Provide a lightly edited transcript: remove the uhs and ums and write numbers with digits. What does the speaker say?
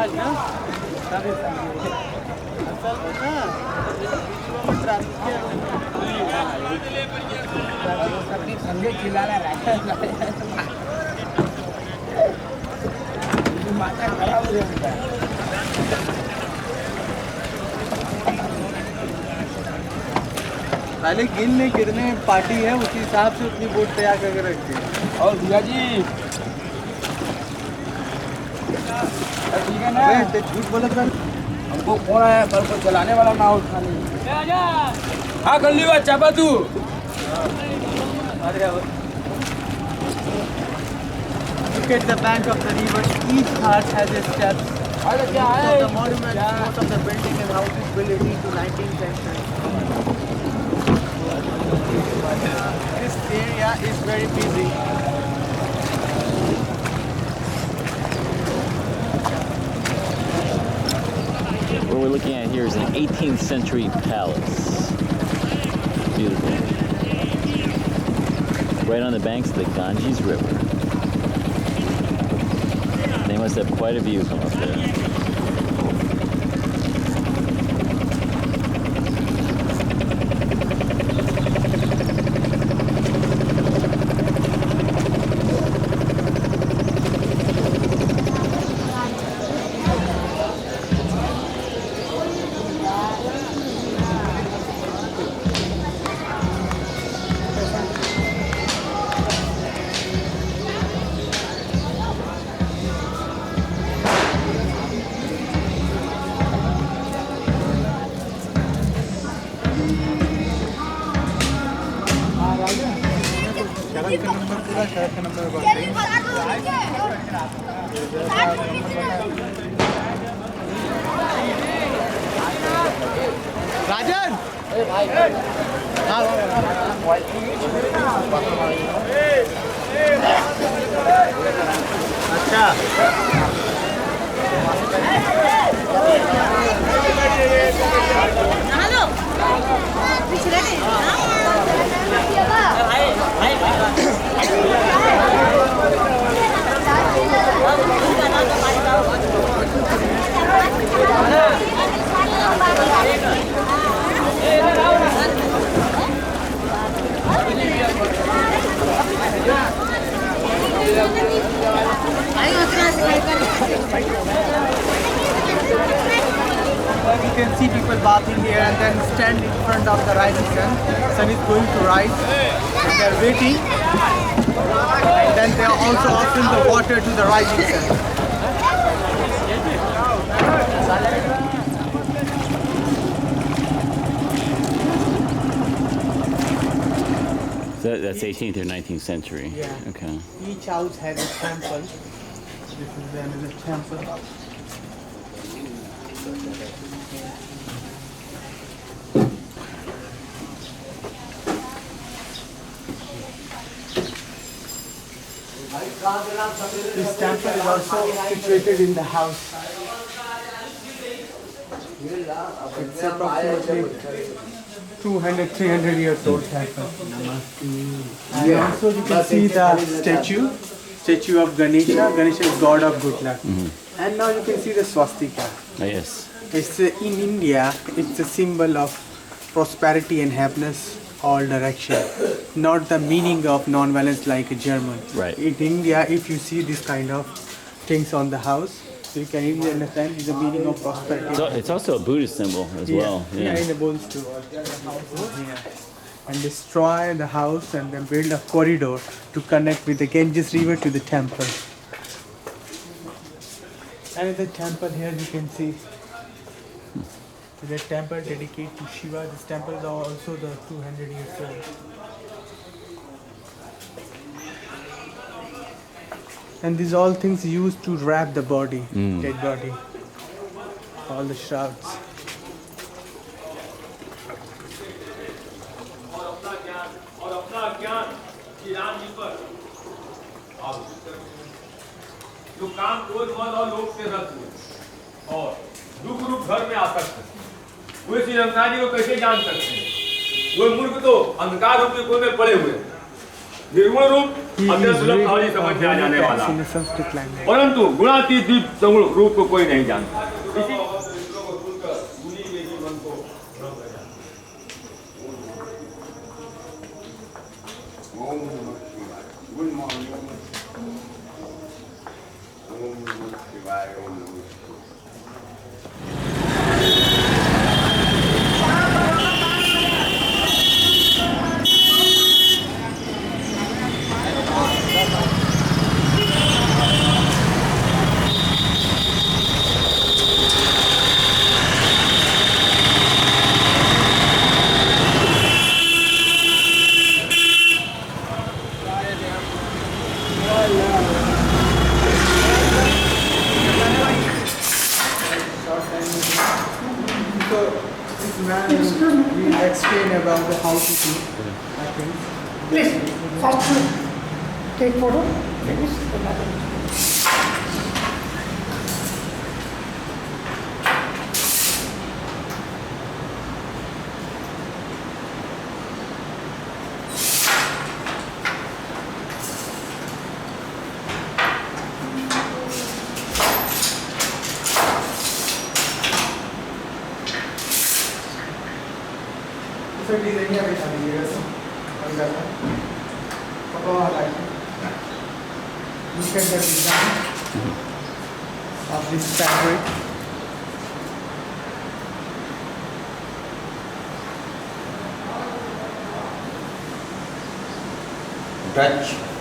आज ना सभी असल में ना सबकी संगे खिलाना रहता है माथा खराब हो जाता है। पहले गिनने कितने पार्टी है उसी हिसाब से अपनी बोट तैयार करके रखते हैं। और भैया जी ठीक है ना? झूठ बोला कर। हमको फोन आया कल को चलाने वाला ना उठाने। हाँ कर लियो चापा तू। Look at the bank of the river. Each ghat has its steps. अरे क्या Most है? of the monuments, most of the buildings and houses built into 19th century. This area is very busy. What we're looking at here is an 18th century palace. Beautiful. Right on the banks of the Ganges River. They must have quite a view from up there. सड़क का number पूरा सड़क का number राजन अच्छा hello पिछले You can see people bathing here and then stand in front of the rising sun. Sun is going to rise and they are waiting. And then they are also offering the water to the rising sun. So that's 18th or 19th century? Yeah. Okay. Each house has a temple. This is another temple. This temple is also situated in the house. It's approximately 200-300 years old temple. And also you can see the statue of Ganesha. Ganesha is god of good luck. And now you can see the swastika. Oh, yes. It's in India, it's a symbol of prosperity and happiness all direction. Not the meaning of non-violence like a German. Right. In India, if you see this kind of things on the house, you can easily understand the meaning of prosperity. So it's also a Buddhist symbol as well. Yeah, in the bulls too. And destroy the house and then build a corridor to connect with the Ganges River to the temple. And in the temple here you can see the temple dedicated to Shiva. This temple is also the 200 years old. And these all things used to wrap the body, dead body. All the shrouds. जो काम क्रोध मद और लोभ से रत हुए और दुख रूप घर में आसक्त है, वे श्री रंगनाथ जी को कैसे जान सकते हैं? वे मूर्ख तो अंधकार रूप के कुएं में पड़े हुए, निर्गुण रूप अत्यंत सुलभ पहाड़ी समझ में आ जाने वाला। in a Sanskrit language. परंतु गुणातीत दीप समूल रूप को कोई नहीं जानता। इसी Good morning. Om Namah Shivaya. Om Namah So this man will explain about the how to do, I think. Please, first take photo. Finish the matter. So design यहाँ बैठा दीजिएगा सर, और जाता है। कपड़ा वाला है। Look at the design of this fabric. Touch.